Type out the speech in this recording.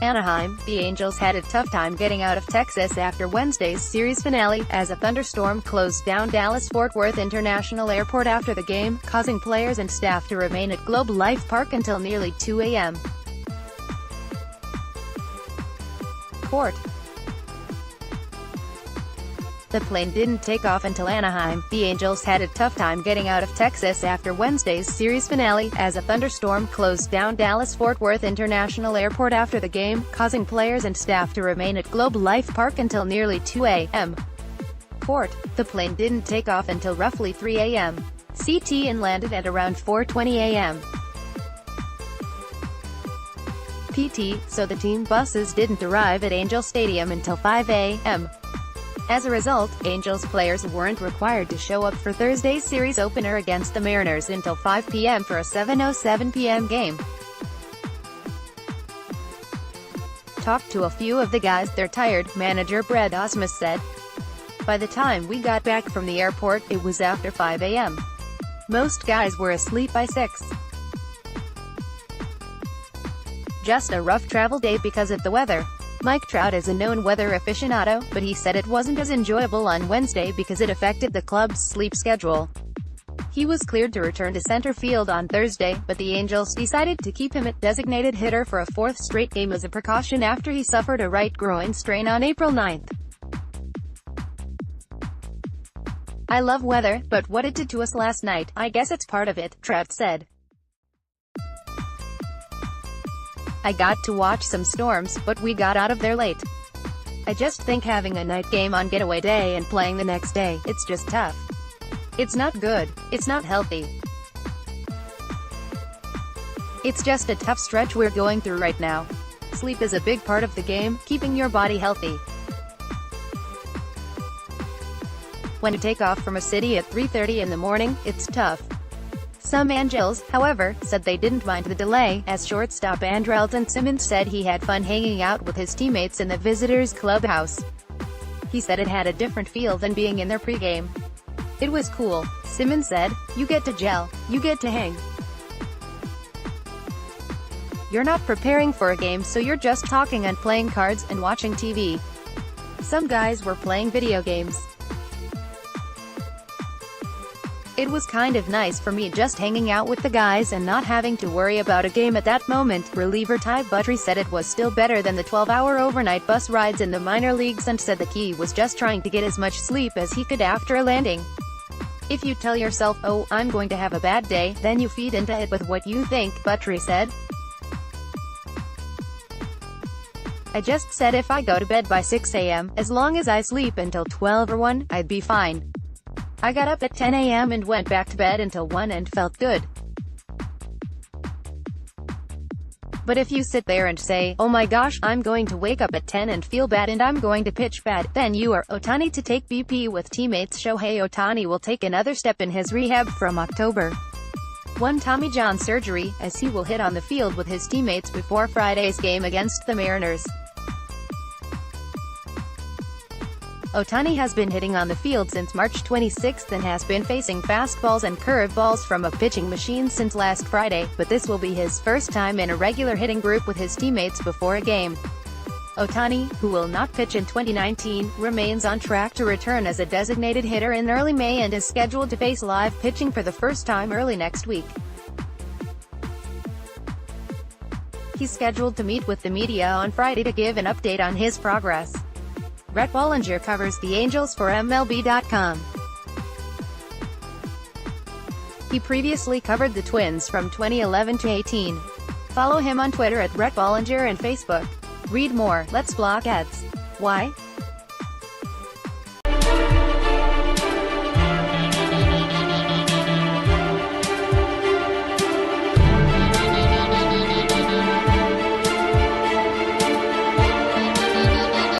Anaheim, the Angels had a tough time getting out of Texas after Wednesday's series finale, as a thunderstorm closed down Dallas-Fort Worth International Airport after the game, causing players and staff to remain at Globe Life Park until nearly 2 a.m. Court. The plane didn't take off until Anaheim. The Angels had a tough time getting out of Texas after Wednesday's series finale, as a thunderstorm closed down Dallas-Fort Worth International Airport after the game, causing players and staff to remain at Globe Life Park until nearly 2 a.m. Court. The plane didn't take off until roughly 3 a.m. CT and landed at around 4:20 a.m. PT, so the team buses didn't arrive at Angel Stadium until 5 a.m. As a result, Angels players weren't required to show up for Thursday's series opener against the Mariners until 5 p.m. for a 7:07 p.m. game. Talked to a few of the guys, they're tired, manager Brad Osmus said. By the time we got back from the airport, it was after 5 a.m. Most guys were asleep by 6. Just a rough travel day because of the weather. Mike Trout is a known weather aficionado, but he said it wasn't as enjoyable on Wednesday because it affected the club's sleep schedule. He was cleared to return to center field on Thursday, but the Angels decided to keep him at designated hitter for a 4th straight game as a precaution after he suffered a right groin strain on April 9. "I love weather, but what it did to us last night, I guess it's part of it," Trout said. "I got to watch some storms, but we got out of there late. I just think having a night game on getaway day and playing the next day, it's just tough. It's not good. It's not healthy. It's just a tough stretch we're going through right now. Sleep is a big part of the game, keeping your body healthy. When you take off from a city at 3:30 in the morning, it's tough." Some Angels, however, said they didn't mind the delay, as shortstop Andrelton Simmons said he had fun hanging out with his teammates in the visitors' clubhouse. He said it had a different feel than being in their pregame. "It was cool," Simmons said. "You get to gel. You get to hang. You're not preparing for a game, so you're just talking and playing cards and watching TV. Some guys were playing video games. It was kind of nice for me just hanging out with the guys and not having to worry about a game at that moment." Reliever Ty Buttrey said it was still better than the 12-hour overnight bus rides in the minor leagues and said the key was just trying to get as much sleep as he could after a landing. "If you tell yourself, oh, I'm going to have a bad day, then you feed into it with what you think," Buttrey said. "I just said if I go to bed by 6 a.m., as long as I sleep until 12 or 1, I'd be fine. I got up at 10 a.m. and went back to bed until 1 and felt good. But if you sit there and say, oh my gosh, I'm going to wake up at 10 and feel bad and I'm going to pitch bad, then you are." Ohtani to take BP with teammates. Shohei Ohtani will take another step in his rehab from October 1 Tommy John surgery, as he will hit on the field with his teammates before Friday's game against the Mariners. Ohtani has been hitting on the field since March 26 and has been facing fastballs and curveballs from a pitching machine since last Friday, but this will be his first time in a regular hitting group with his teammates before a game. Ohtani, who will not pitch in 2019, remains on track to return as a designated hitter in early May and is scheduled to face live pitching for the first time early next week. He's scheduled to meet with the media on Friday to give an update on his progress. Brett Bollinger covers the Angels for MLB.com. He previously covered the Twins from 2011 to 18. Follow him on Twitter at Brett Bollinger and Facebook. Read more. Let's block ads. Why?